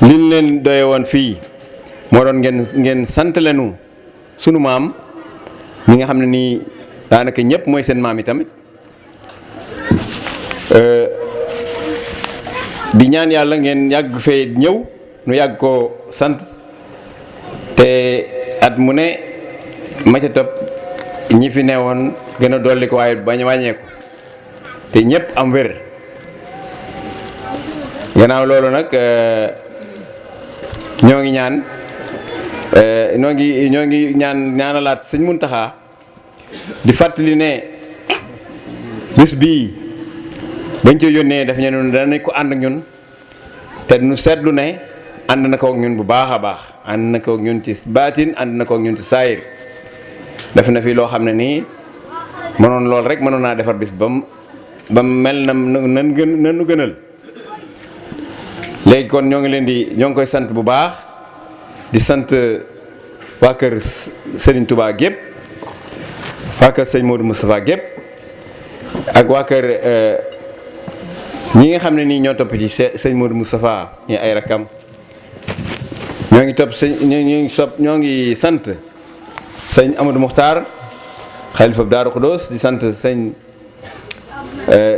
liñ leen doye woon fii moo doon ngeen sant leenu sunu maam mi nga xam ne nii daanaka ñëpp mooy seen maam yi tamit di ñaan yàlla ngeen yàgg fee ñëw nu yàgg ko sant te at mu ne ma ca topp ñi fi newoon gën a dolli ko waaye bañ a wàññeeku te ñëpp am wér. gannaaw loolu nag ñoo ngi ñaan ñoo ngi ñaanalaat sëñ Muntaxa di fàttali ne bis bii bañ ci yónnee daf ñu ne danañ ko ànd ak ñun te nu seetlu ne ànd na ko ak ñun bu baax a baax ànd na ko ak ñun ci baatin ànd na ko ak ñun ci saayir def na fi loo xam ne nii mënoon lool rek mënoon naa defar bis ba mu mel na nu gënal. léegi kon ñoo ngi koy sant bu baax di sant waa kër Serigne Touba gépp waa kër sëñ Modou Moustapha gépp ak waa kër ñi nga xam ne nii ñoo topp ci sëñ Modou Moustapha ñi ay rakam ñoo ngi sant sëñ Amadou Mokhtar xalifa Daaru Xudoos di sant sëñ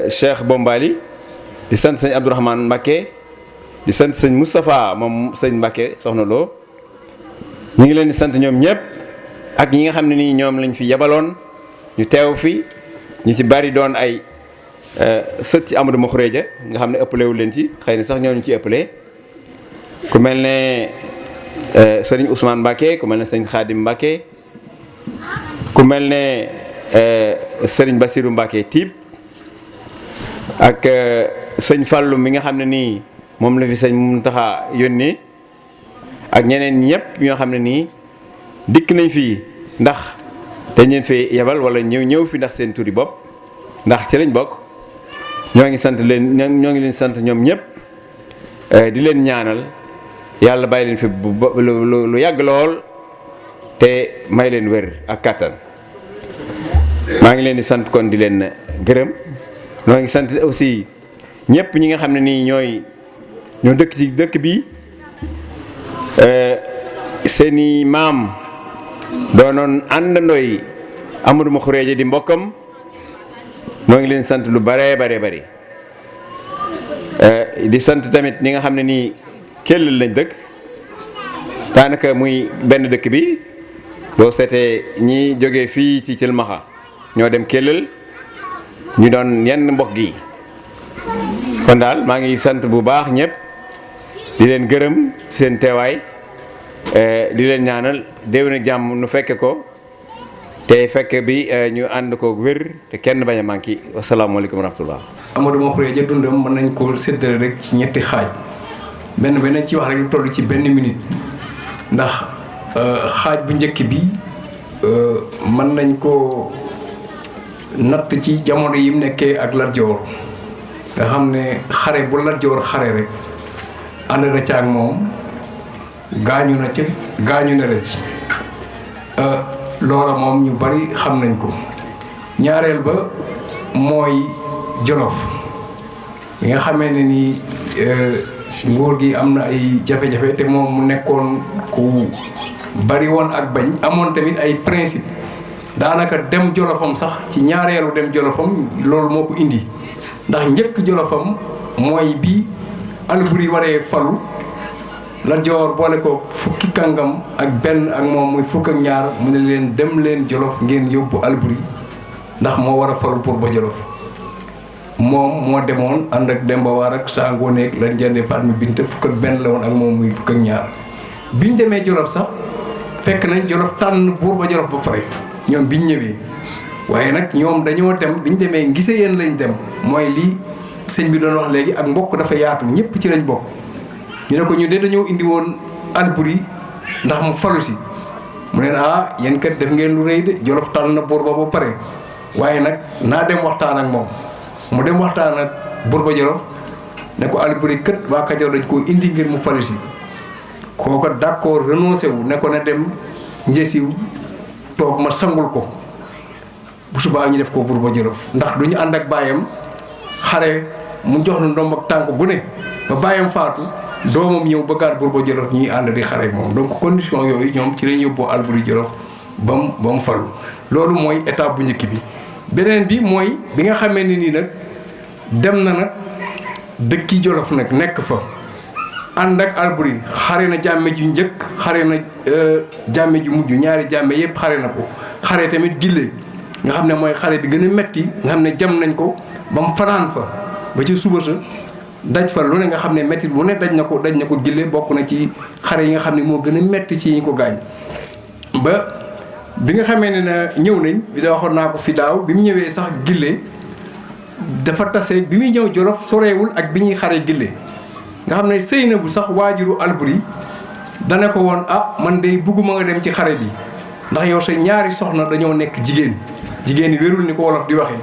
Cheikh Bombali di sant sëñ Abdourahmane Mbacké di sant sëñ Moustapha moom sëñ Mbacké soxna Lo ñu ngi leen di sant ñoom ñëpp ak ñi nga xam ne nii ñoom lañ fi yebaloon ñu teew fi ñu ci bari doon ay sët ci Amadou Mokhreja nga xam ne ëppalewul leen ci xëy na sax ñooñu ci ëppalee ku mel ne sëriñ Ousmane Mbacké ku mel ne sëñ Khadim Mbacké ku mel ne sëriñ Bassirou Mbacké Tiib ak sëñ Fallou mi nga xam ne nii moom la fi sëñ Muntaxa yónnee ak ñeneen ñëpp ñoo xam ne nii dikk nañ fii ndax dañ leen fee yebal wala ñëw fi ndax seen turi bopp ndax ci lañ bokk ñoo ngi leen sant ñoom ñëpp di leen ñaanal yàlla bàyyi leen fi lu yàgg lool te may leen wér ak kàttan maa ngi leen di sant kon di leen gërëm ñoo ngi sant aussi ñëpp ñi nga xam ne nii ñoo dëkk ci dëkk bi seeni maam doonoon àndandooy Amadou Mokhreja di mbokkam noo ngi leen sant lu bare bari di sant tamit ñi nga xam ne nii Kellel lañ dëkk daanaka muy benn dëkk bi boo seetee ñi jógee fii ci Cilmaxa ñoo dem Kellel ñu doon yenn mbokk gi kon daal maa ngi sant bu baax ñëpp di leen gërëm seen teewaay di leen ñaanal déwén ak jàmm nu fekke ko te fekke bi ñu ànd ko wér te kenn bañ a manqué wasalaamaaleykum wa rahmatullah. Amadou Mokhreja dundam mën nañ ko séddale rek ci ñetti xaaj benn nañ ci wax rek lu toll ci benn minute ndax xaaj bu njëkk bi mën nañ ko natt ci jamono yi mu nekkee ak Lat Joor nga xam ne xare bu Lat Joor xare rek ànd na ca ak moom gaañu na la ci loola moom ñu bari xam nañ ko ñaareel ba mooy Jolof li nga xamee ne ni nguur gi am na ay jafe-jafe te moom mu nekkoon ku bari woon ak bañ amoon tamit ay principe daanaka dem Jolofam sax ci ñaareelu dem Jolofam loolu moo ko indi ndax njëkk Jolofam mooy bi Alburi waree falu Lat Joor boole ko fukki kàngam ak benn ak moom muy fukk ak ñaar mu ne leen dem leen Jolof ngeen yóbbu Alburi ndax moo war a falu pour ba Jolof moom moo demoon ànd ak Demba War ak Saa Ngoone ak Lat Njande Fatma Binta fukk ak benn la woon ak moom muy fukk ak ñaar biñ demee Jolof sax fekk nañ Jolof tànn buur ba Jolof ba pare ñoom biñ ñëwee waaye nag ñoom dañoo dem biñ demee ngise yéen lañ dem mooy lii sëñ bi doon wax léegi ak mbokk dafa yaatu ñëpp ci lañ bokk ñu ne ko ñu de dañoo indi woon Alburi ndax mu falu si mu ne yéen kat def ngeen lu rëy de Jolof tànn na buur ba pare waaye nag naa dem waxtaan ak moom mu dem waxtaan ak buur ba Jolof ne ko Alburi kat waa Kajoor dañ koo indi ngir mu falu si kooka d'accord renoncé wu ne ko na dem njësiw toog ma sangul ko bu subaa ñu def ko buur ba Jolof ndax du ñu ànd ak baayam xare mu jox nu ndomb ak tànk gu ne ba baayam faatu doomam ñëw bëggaat buur ba Jolof ñuy ànd di xare ak moom donc condition yooyu ñoom ci lañ yóbboo Alboury Jolof ba mu falu loolu mooy étape bu njëkk bi. beneen bi mooy bi nga xamee ne nii nag dem na nag dëkki Jolof nag nekk fa ànd ak Alboury xare na jàmme ju njëkk xare na jàmme ju mujj ñaari jàmme yépp xare na ko xare tamit gille nga xam ne mooy xare bi gën a metti nga xam ne jam nañ ko ba mu fanaan fa ba ci suba sa daj fa lu ne nga xam ne metti lu ne daj na ko gille bokk na ci xare yi nga xam ne moo gën a metti ci ñi ko gaañ ba bi nga xamee ne na ñëw nañ bi da waxoon naa ko fi daaw bi mu ñëwee sax gille dafa tase bi muy ñëw Jolof soreewul ak bi ñuy xare gille nga xam ne sëy na bu sax waajuru Alboury dana ko woon man de bugguma nga dem ci xare bi ndax yow sa ñaari soxna dañoo nekk jigéen yi wérul ni ko wolof di waxee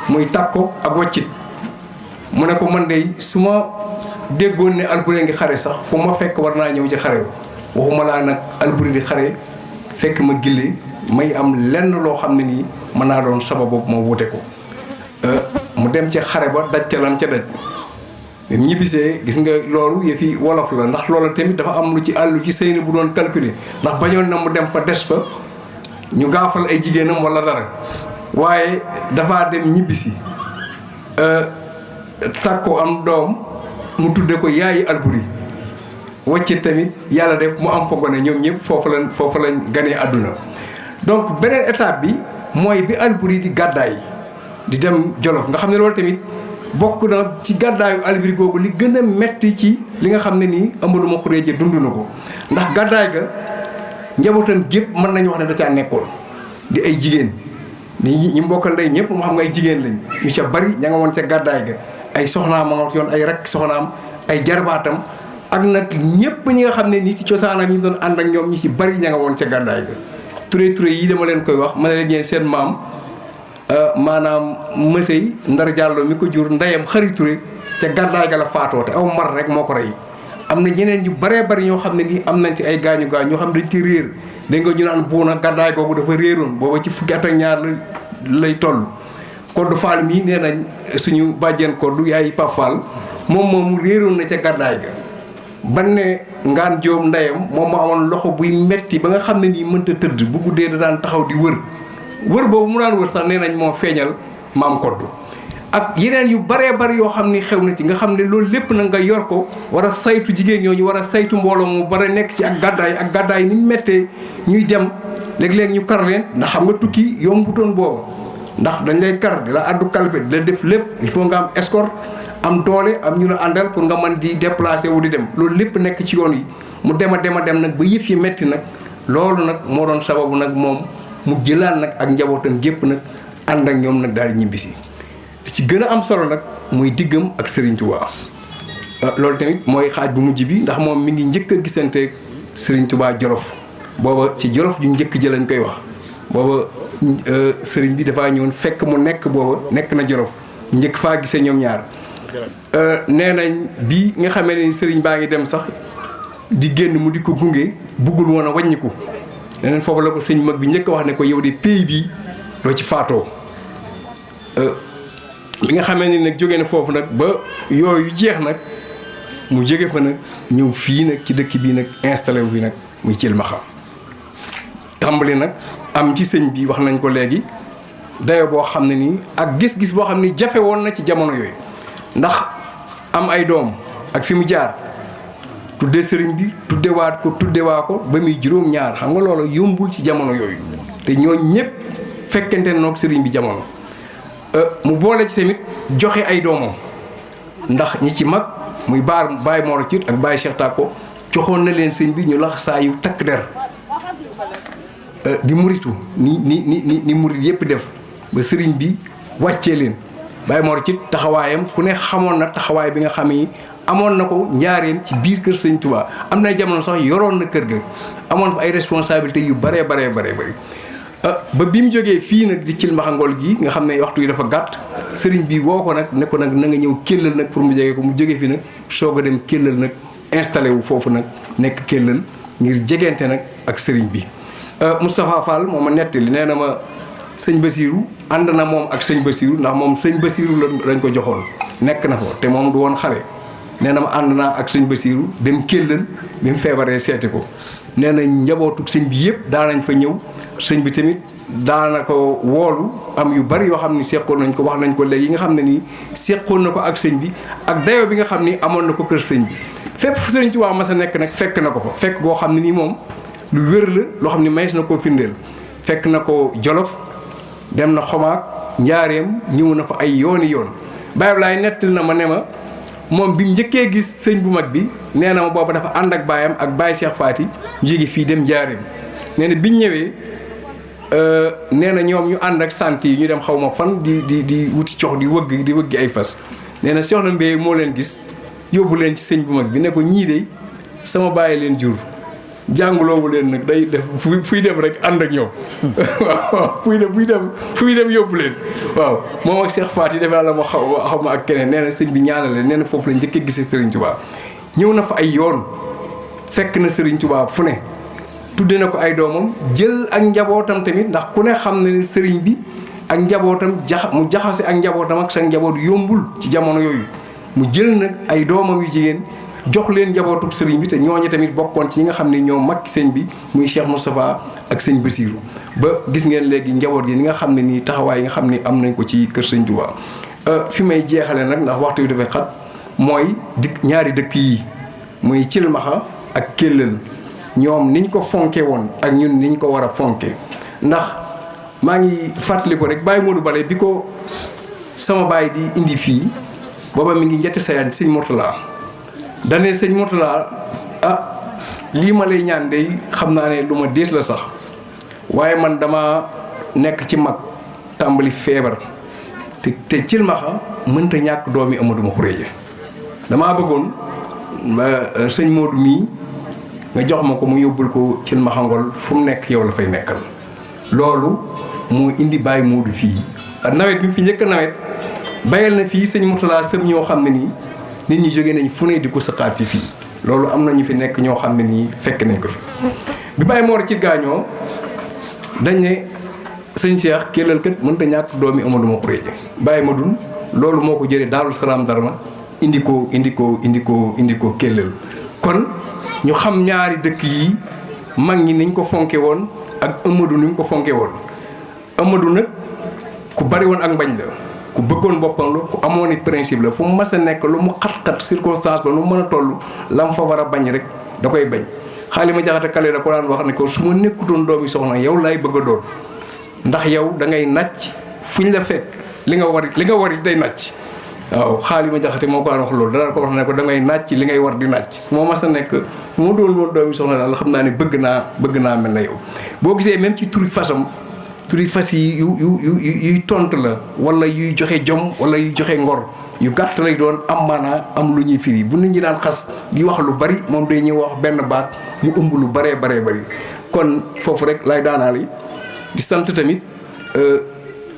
muy tàkko ak waccit mu ne ko man de su ma déggoon ne Alboury ngi xare sax fu ma fekk war naa ñëw ci xare waxuma laa nag Alboury di xare fekk ma gille may am lenn loo xam ne nii mën naa doon sababu ma wute ko mu dem ci xare ba daj ca lam ca daj ñibbisee gis nga loolu yëfi wolof la ndax loolu tamit dafa am lu ci àllu ci sëy na bu doon calculer ndax bañoon na mu dem fa des fa ñu gaafal ay jigéenam wala dara waaye dafa dem ñibbisi tàkkoo am doom mu tudde ko yaayi Alboury wàcce tamit yàlla def mu am fa gone ñoom ñëpp foofu lañ ganee àdduna donc beneen étape bi mooy bi Alboury di gàddaay di dem Jolof nga xam ne loolu tamit bokk na ci gàddaayu Alboury googu li gën a metti ci li nga xam ne nii Amadou Ma Xureeja dund na ko ndax gàddaay ga njabootam gépp mën nañu wax ne da caa nekkoon di ay jigéen ñi mbokkal ndey ñëpp mu xam nga ay jigéen lañ ñu ca bari ña nga woon ca gàddaay ga ay soxnaam ma nga yoon ay rakk soxnaam ay jarbaatam ak nag ñëpp ñi nga xam ne nit ci cosaanam yi doon ànd ak ñoom ñi ci bari ña nga woon ca gàddaay ga Touré yi dama leen koy wax ma ne leen yéen seen maam maanaam mësey Ndar Jàllo mi ko jur ndeyam Xari Touré ca gàddaay ga la faatoo te aw mar rek moo ko rey am na ñeneen ñu baree bari ñoo xam ne nii am nañ ci ay gaañu ñoo xam ne dañ ci réer dégg nga ñu naan buuna gàddaay googu dafa réeroon booba ci fukki at ak ñaar lay toll Koddu Fall mii nee nañ suñu bàjjen Koddu yaay Pape Fall moom réeroon na ca gàddaay ga ban ne ngaan joom ndeyam moom ma amoon loxo buy metti ba nga xam ne nii mënta tëdd bu guddee da daan taxaw di wër boobu mu daan wër sax nee nañ moo feeñal maam Koddu ak yeneen yu baree bari yoo xam ni xew na ci nga xam ne loolu lépp na nga yor ko war a saytu jigéen ñooñu war a saytu mbooloo mu bara nekk ci ak gàddaay ni mu méttee ñuy dem léeg-léeg ñu kar leen ndax xam nga tukki yombutoon booba ndax dañ lay kar di la addu kalpe di la def lépp il faut nga am escorte am doole am ñu la àndal pour nga mën di déplacer wu di dem loolu lépp nekk ci yoon yi mu dem nag ba yëf yi metti nag loolu nag moo doon sababu nag moom mu jëlaan nag ak njabootam gépp nag ànd ak ñoom nag daal di ñibbisi li ci gën a am solo nag muy diggam ak Serigne Touba loolu tamit mooy xaaj bu mujj bi ndax moom mi ngi njëkk a gisanteeg Serigne Touba Jolof booba ci Jolof ju njëkk ji lañ koy wax booba Serigne bi dafaa ñëwoon fekk mu nekk booba nekk na Jolof njëkk faa gisee ñoom ñaar nee nañ bi nga xamee ne Serigne baa ngi dem sax di génn mu di ko gunge buggul woon a wàññiku leneen foofu la ko sëñ mag bi njëkk a wax ne ko yow de pays bi doo ci faatoo bi nga xamee ni nag jóge na foofu nag ba yooyu jeex nag mu jóge fa nag ñëw fii nag ci dëkk bii nag installé wu fi nag muy Thilmakha tàmbali nag am ci sëñ bi wax nañ ko léegi dayo boo xam ne nii ak gis-gis boo xam ne jafe woon na ci jamono yooyu ndax am ay doom ak fi mu jaar tudde sëriñ bi tuddewaat ko tuddewaa ko ba muy juróom-ñaar xam nga loolu yombul ci jamono yooyu te ñooñ ñëpp fekkente noog sëriñ bi jamono mu boole ci tamit joxe ay doomam ndax ñi ci mag muy Baye Mor Ciut ak Baye Cheikh Tako joxoon na leen sëñ bi ñu lax saa yu takk der di muritu ni murit yëpp def ba sëriñ bi wàccee leen Baye Mor Ciut taxawaayam ku ne xamoon na taxawaay bi nga xam ni amoon na ko njaareem ci biir kër sëñ Touba am na jamono sax yoroon na kër ga amoon fa ay responsabilités yu bare ba bi mu jógee fii nag di Thilmakha Ngol gi nga xam ne waxtu yi dafa gàtt sëriñ bi woo ko nag ne ko nag na nga ñëw Kellal nag pour mu jege ko mu jóge fi nag soog a dem Kellal nag installé wu foofu nag nekk Kellal ngir jegente nag ak sëriñ bi. Moustapha Fall moo ma nettali nee na ma sëñ Basirou ànd na moom ak sëñ Basirou ndax moom sëñ Basirou lañ ko joxoon nekk na fa te moom du woon xale nee na ma ànd naa ak sëñ Basiiru dem Kellal bi mu feebaree seeti ko nee na njabootu sëñ bi yëpp daanañ fa ñëw sëñ bi tamit daana ko woolu am yu bari yoo xam ni seqoon nañ ko wax nañ ko léegi yi nga xam ne nii seqoon na ko ak sëñ bi ak dayoo bi nga xam ni amoon na ko kër sëñ bi fépp fu sëriñ Tuubaa mas a nekk nag fekk na ko fa fekk goo xam ne nii moom lu wér la loo xam ne mayees na koo firndeel fekk na ko Jolof dem na Xomaak Njaareem ñëw na fa ay yooni yoon Baye Ablaye nettali na ma ne ma moom bi mu njëkkee gis sëñ bu mag bi nee na ma booba dafa ànd ak baayam ak Baye Cheikh Faty ñu jóge fii dem Njaareem nee na biñ ñëwee nee na ñoom ñu ànd ak sant yi ñu dem xaw ma fan di wuti cox di wëggi ay fas nee na Soxna Mbéye moo leen gis yóbbu leen ci sëñ bu mag bi ne ko ñii de sama bàyyi leen jur jànguloowu leen nag day def fuy dem rek ànd ak ñoom waaw fuy dem yóbbu leen waaw moom ak Cheikh Faty defe naa la ma xaw ma ak keneen nee na sëñ bi ñaanale nee na foofu la njëkkee gisee Serigne Touba ñëw na fa ay yoon fekk na Serigne Touba fu ne tudde na ko ay doomam jël ak njabootam tamit ndax ku ne xam na ne sëriñ bi ak njabootam mu jaxase ak njabootam ak sa njaboot yombul ci jamono yooyu mu jël nag ay doomam yu jigéen jox leen njabootuk sëriñ bi te ñooñu tamit bokkoon ci ñi nga xam ne ñoo mag sëñ bi muy Cheikh Moustapha ak sëñ Bassirou ba gis ngeen léegi njaboot yi ni nga xam ne nii taxawaay yi nga xam ne am nañ ko ci kër sëñ Touba fi may jeexale nag ndax waxtu wi dafay xat mooy ñaari dëkk yi muy Cilmaxa ak Kellal ñoom niñ ko fonke woon ak ñun niñ ko war a fonke ndax maa ngi fàttali ko rek Baye Modou Bale bi ko sama baay di indi fii booba mi ngi njëtti sayaan sëñ Mourtala dane sëñ Mourtala lii ma lay ñaan day xam naa ne lu ma diis la sax waaye man dama nekk ci mag tàmbali feebar te Cilmaxa mënta ñàkk doomi Amadou ma xuréeja damaa bëggoon sëñ Modou mii nga jox ma ko mu yóbbul ko Cilmaxa Ngol fu mu nekk yow la fay nekkal loolu moo indi Baye Modou fii nawet bi fi njëkk nawet bayal na fii sëñ Mourtala sëb ñoo xam ne nii nit ñi jóge nañ fu ne di ko sëqaat si fii loolu am na ñu fi nekk ñoo xam ne nii fekk nañ ko fi bi Baye Mor ci gaañoo dañ ne sëñ Cheikh Kellal kat mënta ñàkk doomi Amadou ma xuréeja Baye Madul loolu moo ko jëlee Daaru Salaam Darma indi ko Kellal kon ñu xam ñaari dëkk yi mag ñi niñ ko fonke woon ak Amadou ni ñu ko fonke woon Amadou nag ku bari woon ak mbañ la ku bëggoon boppam la ku amoon i principe la fu mu mas a nekk lu mu xat-xat circonstance ba lu mu mën a toll la mu fa war a bañ rek da koy bañ xaali ma jaxate kale da ko daan wax ne ko su ma nekkutoon doomi soxna yow laay bëgg a doon ndax yow da ngay nàcc fuñ la fekk li nga war day nàcc waaw xaali ma jaxate moo ko daan wax loolu dana ko wax ne ko da ngay nàcc li ngay war di nàcc moo mas a nekk moo doon woon doomi soxna daal xam naa ne bëgg naa mel na yow boo gisee même ci turi fasam turi fas yi yuy tontu la wala yuy joxe jom wala yuy joxe ngor yu gàtt lay doon am maanaa am lu ñuy firi bu nit ñi daan xas di wax lu bari moom day ñëw wax benn baat mu ëmb lu baree bari kon foofu rek lay daanaale di sant tamit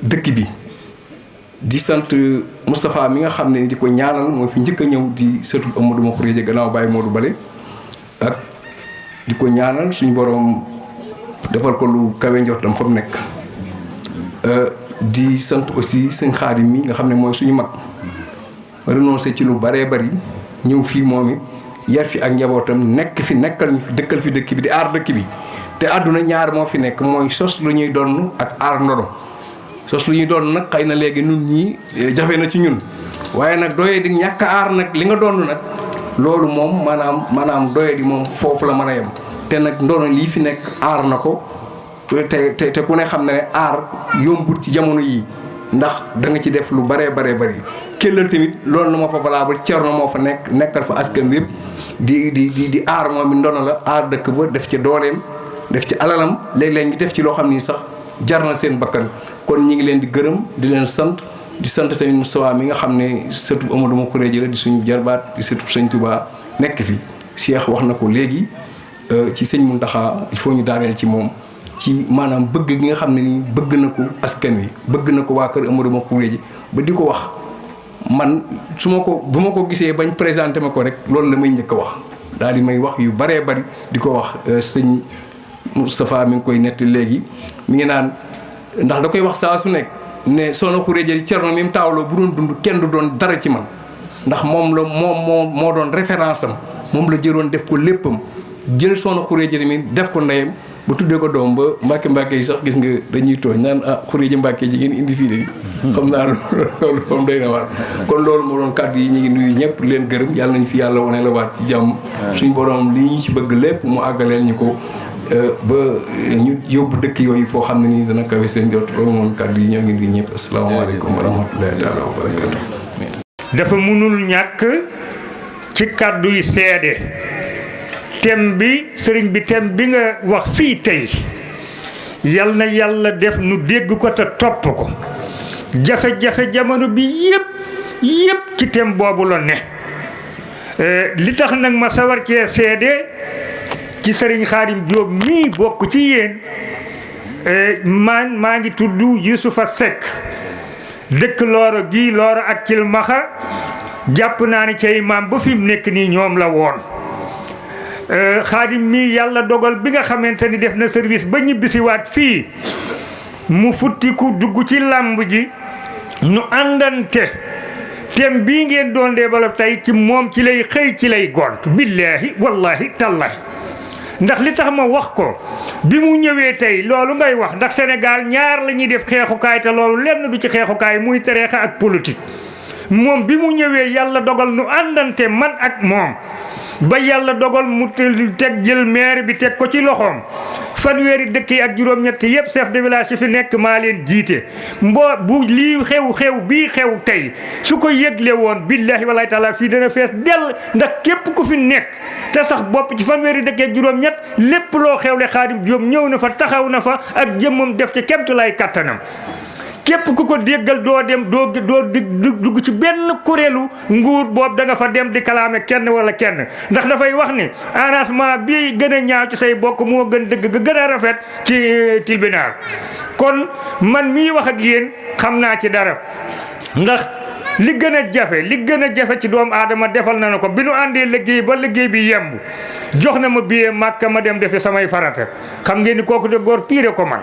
dëkk bi di sant Moustapha mi nga xam ne di ko ñaanal moo fi njëkk a ñëw di sëtu Amadou ma xuréeja gannaaw Baye Modou Bale ak di ko ñaanal suñu borom defal ko lu kawe njortam fa mu nekk di sant aussi sëñ Xaadim mi nga xam ne mooy suñu mag renoncé ci lu baree bari ñëw fii moom it yar fi ak njabootam nekk fi nekkal ñu fi dëkkal fi dëkk bi di aar dëkk bi te àdduna ñaar moo fi nekk mooy sos lu ñuy donn ak aar ndono sos lu ñuy doon nag xëy na léegi nun ñii jafe na ci ñun waaye nag doye di ñàkk a aar nag li nga doon nag loolu moom maanaam doye di moom foofu la mën a yem te nag ndono lii fi nekk aar na ko te ku ne xam ne aar yombut ci jamono yii ndax da nga ci def lu bari Kellal tamit loolu na moo fa valable Cerno moo fa nekkal fa askan wi yëpp di aar moom mi ndono la aar dëkk ba def ci dooleem def ci alalam léeg-léeg ngi def ci loo xam ni sax jar na seen bakkan kon ñi ngi leen di gërëm di leen sant di sant tamit Moustapha mi nga xam ne sëtub Amadou ma xuréeja la di suñu jarbaat di sëtub sëñ Touba nekk fi Cheikh wax na ko léegi ci sëñ Mountakha il faut ñu daaneel ci moom ci maanaam bëgg gi nga xam ne nii bëgg na ko askan wi bëgg na ko waa kër Amadou ma xuréeja ba di ko wax man bu ma ko gisee bañ présenté ma ko rek loolu la may njëkk a wax daal di may wax yu baree bari di ko wax sëñ Moustapha mi ngi koy netti léegi mi ngi naan ndax da koy wax saa su nekk ne soxna xuréeja Cerno mi mu taawloo bu doon dund kenn du doon dara ci man ndax moom la moo doon référence am moom la jëloon def ko léppam jël Soxna Xureeja mi def ko ndeyam bu tuddee ko doom ba mbàkke yi sax gis nga dañuy tooñ naan Xureeja Mbàkke ji ngeen indi fii de xam naa loolu moom doy na waar kon loolu moo doon kàddu yi ñu ngi nuyu ñëpp leen gërëm yàlla nañ fi yàlla wane la waat ci jàmm suñu borom li ñu ci bëgg lépp mu àggaleel ñu ko ba ñu yóbbu dëkk yooyu foo xam ne nii dana kawe seen jot loolu moom kàddu yi ñoo ngi nuyu ñëpp asalaamaaleykum wa rahmatullahi taala wa barakatu dafa mënul ñàkk ci kàddu yi seede thème bi sëriñ bi thème bi nga wax fii tey yal na yàlla def nu dégg ko te topp ko jafe-jafe jamono bi yépp ci thème boobu la ne li tax nag ma sawar cee seede ci sëriñ Xaadim Jóob mii bokk ci yéen maa ngi tudd Yusufa Seck dëkk Looro gi Looro ak Cilmaxa jàpp naa ni cay maam ba fi mu nekk nii ñoom la woon Xaadim mii yàlla dogal bi nga xamante ni def na service ba ñibbisiwaat fii mu futtiku dugg ci làmb ji nu àndante thème bii ngeen doon développé tey ci moom ci lay xëy ci lay gont billaahi wallahi tallahi ndax li tax ma wax ko bi mu ñëwee tey loolu ngay wax ndax Sénégal ñaar la ñuy def xeexukaay te loolu lenn du ci xeexukaay muy tariixa ak politique moom bi mu ñëwee yàlla dogal nu àndante man ak moom ba yàlla dogal mu teg jël maire bi teg ko ci loxoom fanweeri dëkk yi ak juróom-ñett yëpp chef de village yi fi nekk maa leen jiite bu lii xew bii xew tey su ko yëgle woon billahi wallahi taala fii dana fees dell ndax képp ku fi nekk te sax bopp ci fanweeri dëkk ak juróom-ñett lépp loo xewle Xaadim Jóob ñëw na fa taxaw na fa ak jëmmam def ci kemtu lay kattanam képp ku ko déggal doo dem doo dugg ci benn kuréelu nguur boobu da nga fa dem di kalaame kenn wala kenn ndax dafay wax ni arrangement bi gën a ñaaw ci say bokk moo gën dëgg ga gën a rafet ci tribunal kon man mii wax ak yéen xam naa ci dara ndax li gën a jafe ci doomu aadama defal na ko bi nu àndee liggéey ba liggéey bi yemb jox na ma billet Màkka ma dem defi samay farata xam ngeen ni kooku de góor piire ko man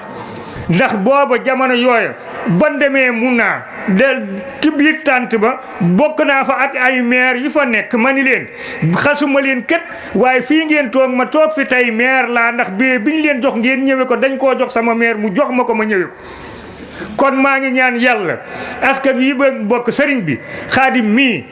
ndax booba jamono yooyu ban demee mun naa del ci biir tànt ba bokk naa fa ak ay maire yu fa nekk ma ni leen xasuma leen kët waaye fii ngeen toog ma toog fi tey maire laa ndax bi ñu leen jox ngeen ñëwee ko dañ koo jox sama maire mu jox ma ko ma ñëwee ko kon maa ngi ñaan yàlla askan wi ba bokk sëriñ bi Xaadim mii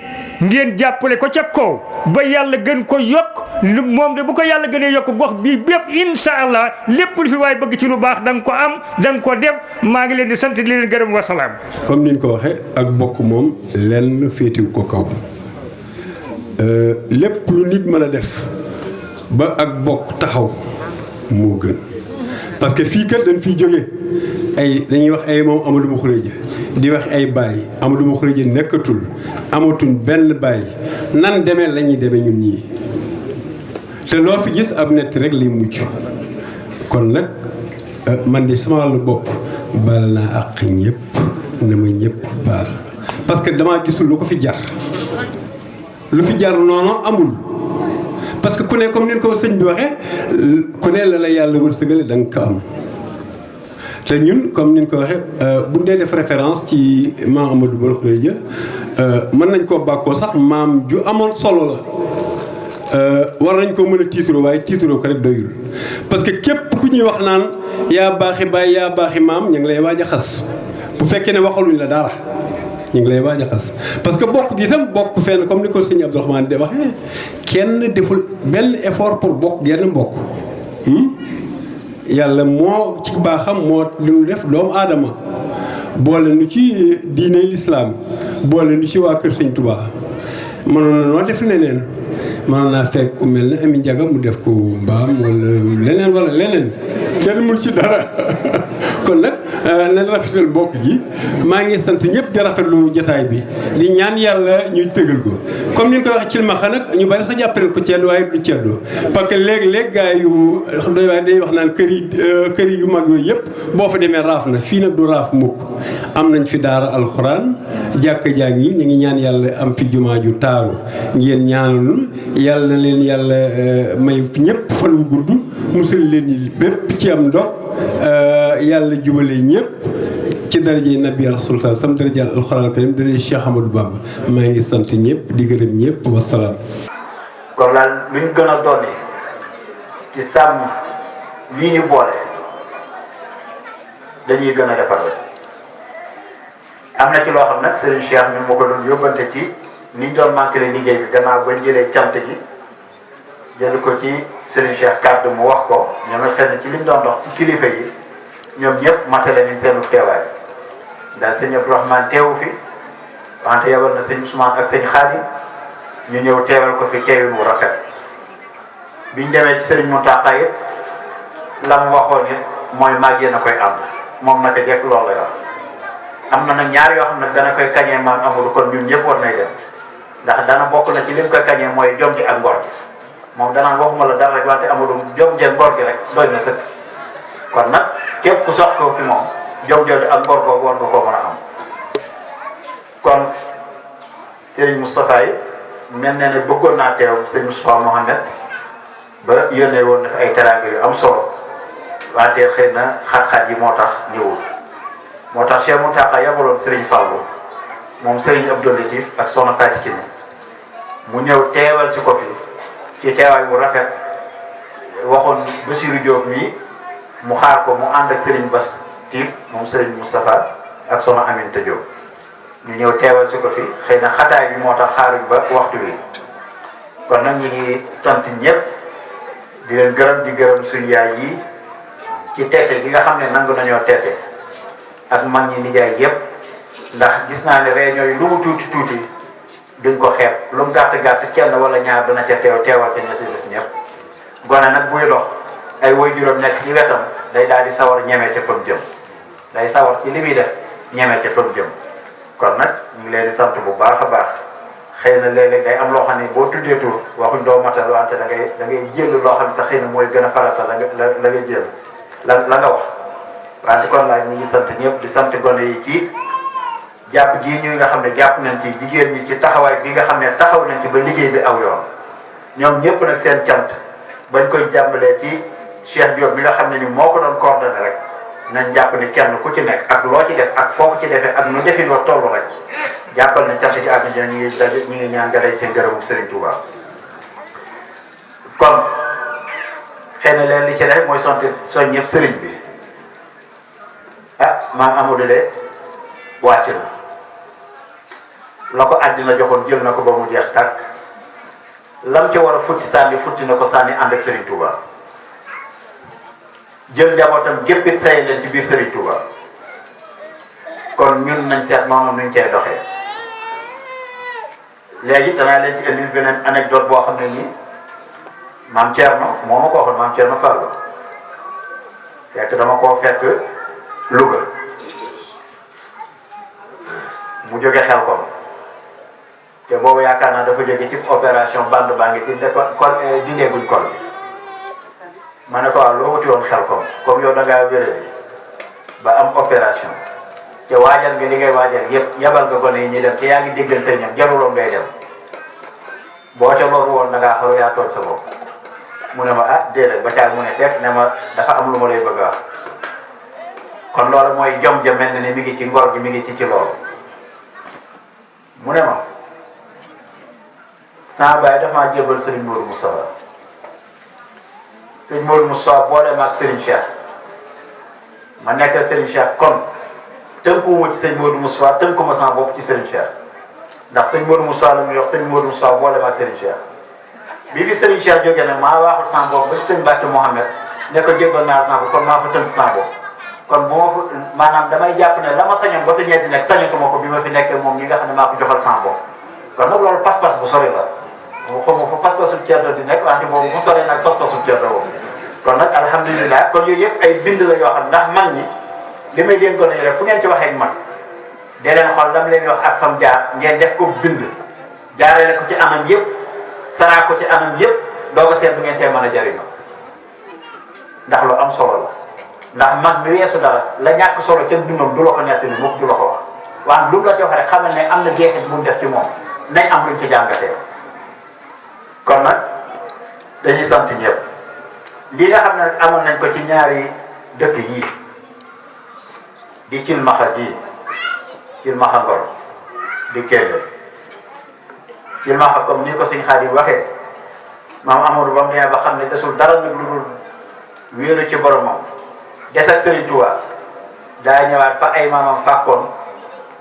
ngeen jàppale ko ca kaw ba yàlla gën ko yokk moom de bu ko yàlla gënee yokk gox bii bépp insha allah lépp lu fi waay bëgg ci lu baax da nga ko am da nga ko def maa ngi leen di sant di leen gërëm wasalaam. comme ni ñu ko waxee ak bokk moom lenn féetiw ko kaw lépp lu nit mën a def ba ak bokk taxaw moo gën parce que fii kat dañ fiy jógee ay dañuy wax ay moom Amadou Xureeja di wax ay baay Amadou Xureeja nekkatul amatuñ benn baay nan demee la ñuy demee ñun ñii te loo fi gis ab nett rek lay mucc kon nag man de sama wàllu bopp baal naa àq ñëpp na ma ñëpp baal parce que damaa gisul lu ko fi jar noonu amul parce que ku ne comme ni ko sëñ bi waxee ku ne la yàlla wërsëgale da nga ko am te ñun comme ni ñu ko waxee bu dee def référence ci maam Amadou Bal Xureeja mën nañ koo bàkkoo sax maam ju amoon solo la war nañ ko mën a tiituroo waaye tiituroo ko rek doyul parce que képp ku ñuy wax naan yaa baaxi baay yaa baaxi maam ñu ngi lay waaj a xas bu fekkee ne waxaluñ la dara ñu ngi lay waaj a xas parce que bokk gi sam bokk fenn comme ni ko sëñ Abdourahmane de waxee kenn deful benn effort pour bokk genn mbokk yàlla moo ci baaxam moo li mu def doomu aadama boole nu ci diine lislaam boole nu ci waa kër sëñ Touba mënoon na noo def leneen mënoon naa fekk ku mel ne Ami Njaga mu def ko mbaam wala leneen kenn mun ci dara kon nag nañ rafetal bokk gi maa ngi sant ñëpp di rafetlu jotaay bi di ñaan yàlla ñuy tëgal ko comme ni nga ko waxee cilmaxa nag ñu bari sax jàppale ko ceddo waaye du ceddo parce que léeg-léeg gars yu doy waaye day wax naan kër yi yu mag yooyu yëpp boo fa demee raaf na fii nag du raaf mukk am nañ fi daara alxuraan jàkka jàng yi ñu ngi ñaan yàlla am fi jumaa ju taaru ngeen ñaanal yàlla na leen yàlla may ñëpp fan wu gudd musal leen bépp ci am ndox yàlla jubale ñëpp ci daraje nabi rasul sam daraje alxuraan karim daraje Cheikh Ahmadou Bamba maa ngi sant ñëpp di gërëm ñëpp wasalaam. kon daal lu ñu gën a dolli ci sàmm lii ñu boole dañuy gën a defar rek am na ci loo xam nag Serigne Cheikh mi moo ko doon yóbbante ci niñ doon manqué liggéey bi gannaaw bañ jëlee cant gi jël ko ci Serigne Cheikh kàddu mu wax ko ñoom it xëy na ci liñ doon dox ci kilifa yi ñoom ñëpp matale nañ seenu teewaay ndax sëñ Abdourahmane teewu fi wante yabal na sëñ Ousmane ak sëñ Khadim ñu ñëw teewal ko fi teewin wu rafet biñ demee ci Serigne Mountakha it la mu waxoon it mooy màgg yéen a koy ànd moom naka jekk loolu la am na nag ñaar yoo xam ne dana koy kañee maam Amadou kon ñun ñëpp war nay dem ndax dana bokk na ci lim koy kañee mooy jom ji ak ngor gi moom danaan waxuma la dara rek wante Amadou jom ji ak ngor gi rek doy na sëkk kon nag képp ku sox ko ci moom jom jooju ak ngor googu war nga koo mën a am kon Serigne Moustapha yi mel ne ne bëggoon naa teew sëñ Moustapha Mohamed ba yónnee woon na fi ay teraanga yu am solo wante xëy na xat-xat yi moo tax ñëwul moo tax Cheikh Mountakha yabaloon Serigne Fallou moom Serigne Abdou Latif ak Soxna Fatou Kiné mu ñëw teewal si ko fi ci teewaay bu rafet waxoon Bassirou Diop mii mu xaar ko mu ànd ak Serigne Bass Tip moom Serigne Moustapha ak Soxna Aminata Diop ñu ñëw teewal si ko fi xëy na xataay bi moo tax xaaruñ ba waxtu wi kon nag ñu ngi sant ñëpp di leen gërëm di gërëm suñu yaay yi ci teete gi nga xam ne nangu nañoo teete ak mag ñi nijaay yëpp ndax gis naa ne réunion yi lu mu tuuti tuuti duñ ko xeeb lu mu gàtt gàtt kenn wala ñaar dana ca teewal ca ñetti des ñëpp gone nag buy dox ay waajuram nekk ci wetam day daal di sawar ñeme ca fa mu jëm day sawar ci li muy def ñeme ca fa mu jëm kon nag ñu ngi leen di sant bu baax a baax xëy na léeg-léeg day am loo xam ne boo tuddee tur waxuñ doo matal wante da ngay jël loo xam ne sax xëy na mooy gën a farata la nga jël la nga wax wante kon laaj ñu ngi sant ñëpp di sant gone yi ci jàpp gii ñu nga xam ne jàpp nañ ci jigéen ñi ci taxawaay bi nga xam ne taxaw nañ ci ba liggéey bi aw yoon ñoom ñëpp nag seen cant bañ koy jàmbalee ci Cheikh Diop bi nga xam ne ni moo ko doon coordonné rek nañ jàpp ni kenn ku ci nekk ak loo ci def ak foo ko ci defee ak nu defin wa toll rek jàppal na cant ci àdduna ñu ngi ñaan nga day ci ngërëmu Serigne Touba kon xëy na leen li ci def mooy soñ ñëpp Serigne bi ah maam Amadou de wàcc na la ko àddina joxoon jël na ko ba mu jeex tàkk lam ci war a futti na ko sànni ànd ak Serigne Touba jël njabootam géppit say leen ci biir Serigne Touba kon ñun nañ seet noonu nuñ cee doxee léegi danaa leen ci indi beneen anecdote boo xam ne nii maam Thierno moo ma ko waxoon maam Thierno Fall fekk dama koo fekk Louga mu jóge xel kom te boobu yaakaar naa dafa jóge ci opération bande baa ngi ci dindeeguñ kol ma ne ko waaw loo wuti woon xel comme yow da ngaa wéré ba am opération te waajal nga li ngay waajal yëpp yabal nga gone yi ñuy dem te yaa ngi déggante ñoom jaruloon ngay dem boo ca loolu woon da ngaa xaru yaa tooñ sa bopp mu ne ma ah déedéet ba caag mu ne fekk ne ma dafa am lu ma lay bëgg a wax kon loolu mooy jom ja mel ne mi ngi ci ngor gi mi ngi ci loolu mu ne ma sama baay dafa maa jébal Serigne Modou Moustapha Serigne Modou Moustapha boole ma ak Serigne Cheikh ma nekk Serigne Cheikh kon tënkuwuma ci Serigne Modou Moustapha tënkuma sama bopp ci Serigne Cheikh ndax Serigne Modou Moustapha la muy wax Serigne Modou Moustapha boole ma ak Serigne Cheikh bi fi Serigne Cheikh jógee nag maa waaxul sama bopp ba ci Serigne Mbacke Mohamed ne ko jébal naa sama bopp kon maa fa tënk sama bopp kon bu ma fa maanaam damay jàpp ne la ma sañoon ba fi ñetti nekk sañatuma ko bi ma fi nekkee moom ñi nga xam ne maa ko joxal sama bopp kon nag loolu pas-pas bu sori la mu xaw ma fa pas-pasu ceddo di nekk wante boobu mu sori nag pas-pasu ceddo boobu kon nag alhamdulilah kon yooyu yëpp ay bind la yoo xam ndax mag ñi li may dénk ko nañu rek fu ngeen ci waxee ak man dee leen xool lam leen wax ak fam jaar ngeen def ko bind jaarale ko ci anam yëpp saraa ko ci anam yëpp doo ko seet bu ngeen cee mën a jariñoo ndax lu am solo la ndax mag mi weesu dara la ñàkk solo ca dundam du la ko nettali mukk du la ko wax waaye lu mu la ci wax rek xamal ne am na jeexit bu mu def ci moom nañ am luñ ci jàngatee kon nag dañuy sant ñëpp lii nga xam ne nag amoon nañ ko ci ñaari dëkk yii di Cilmaxa gii Cilmaxa Ngor di Kelle Cilmaxa comme ni ko sëñ Xaadim waxee maam Amadou ba mu nee ba xam ne desul dara nag lu dul wéeru ci boromam des ak Serigne Touba daa ñëwaat fa ay maamam fàkkoon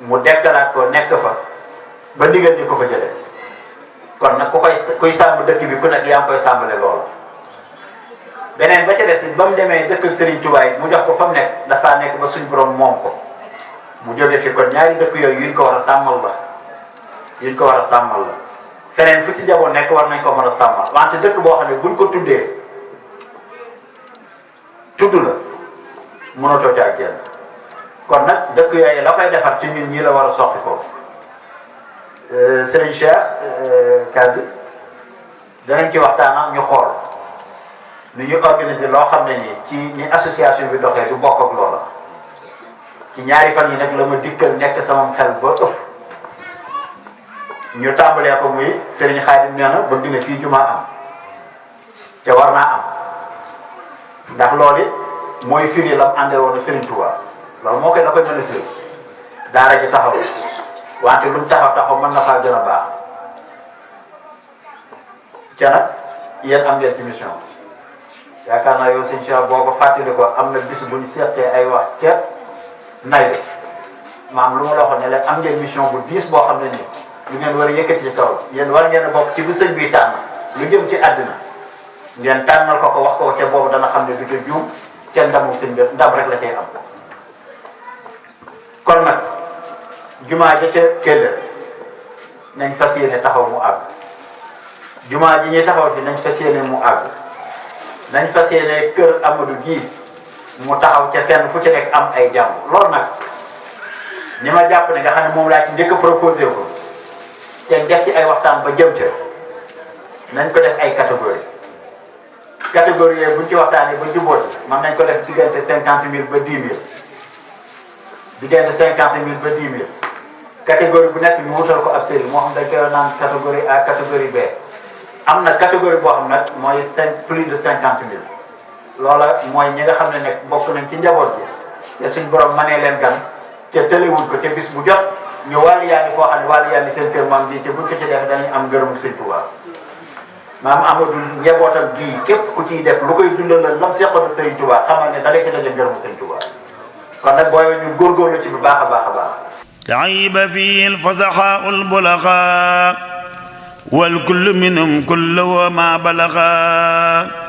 mu dekkalaat ko nekk fa ba ndigal di ko fa jële kon nag kuy sàmm dëkk bi ku nekk yaa ngi koy sàmmale loola beneen ba ca des ba mu demee dëkk ak Serigne Touba yi mu jox ko fa mu nekk dafaa nekk ba suñ borom moom ko mu jóge fi kon ñaari dëkk yooyu yuñ ko war a sàmmal la feneen fu ci jaboon nekk war nañ ko mën a sàmmal wante dëkk boo xam ne buñ ko tuddee tudd la mënatoo ca ak génn kon nag dëkk yooyu la koy defar ci ñun ñii la war a soqi ko Serigne Cheikh kaddu danañ ci waxtaan ñu xool nu ñu organiser loo xam ne nii ci ni association bi doxee du bokk ak loola ci ñaari fan yi nag la ma dikkal nekk sama xel ba ëpp ñu tàmbalee ko muy Serigne Khadim nee na bëgg na fii jumaa am te war naa am ndax loolu it mooy firi lam àndee woon Serigne Touba loolu moo koy la koy mën a firi daara ji taxaw wante lu mu taxaw mën na faa gën a baax ca nag yéen am ngeen ci mission yaakaar naa yow sëñ Cheikh boo ko fàttali ko am na bis bu ñu seetee ay wax ca nay de maam lu ma la waxoon ne leen am ngeen mission bu diis boo xam ne nii lu ngeen war a yëkkati ci kaw yéen war ngeen a bokk ci bu sëñ bi tànn lu jëm ci àddina ngeen tànnal ko wax ko te boobu dana xam ne du ca juum ca ndamu sëñ bi ndam rek la cay am kon nag jumaa ja ca Kelle nañ fas yéene taxaw mu àgg jumaa ji ñuy taxaw fi nañ fas yéene mu àgg nañ fas yéene kër Amadou gii mu taxaw ca fenn fu ci nekk am ay jàmm loolu nag ni ma jàpp ne nga xam ne moom laa ci njëkk a proposé ko te def ci ay waxtaan ba jëm ca nañ ko def ay catégorie yooyu buñ ci waxtaanee ba jubóoti man nañ ko def diggante 50 000 ba 10 000 diggante 50 000 ba 10 000 catégorie bu nekk ñu wutal ko ab série moo xam dañ koy naan catégorie A catégorie B am na catégorie boo xam nag mooy plus de 50 000 loola mooy ñi nga xam ne nag bokk nañ ci njaboot bi te suñ borom manee leen gan te tëlewuñ ko te bis bu jot ñu wàllu yaani foo xam ne wàllu yaani seen kër maam bii te buñ ko ci def dañuy am ngërëm Sëñ Tuubaa maam Amadou njabootam gii képp ku ciy def lu koy dundal la lam seqoon ak Sëriñ Tuubaa xamal ne da nga ci daje ngërëm Sëñ Tuubaa kon nag booy ñu góorgóorlu ci bu baax a baax a baax تعيب فيه الفصحاء البلغاء والكل منهم كل وما بلغا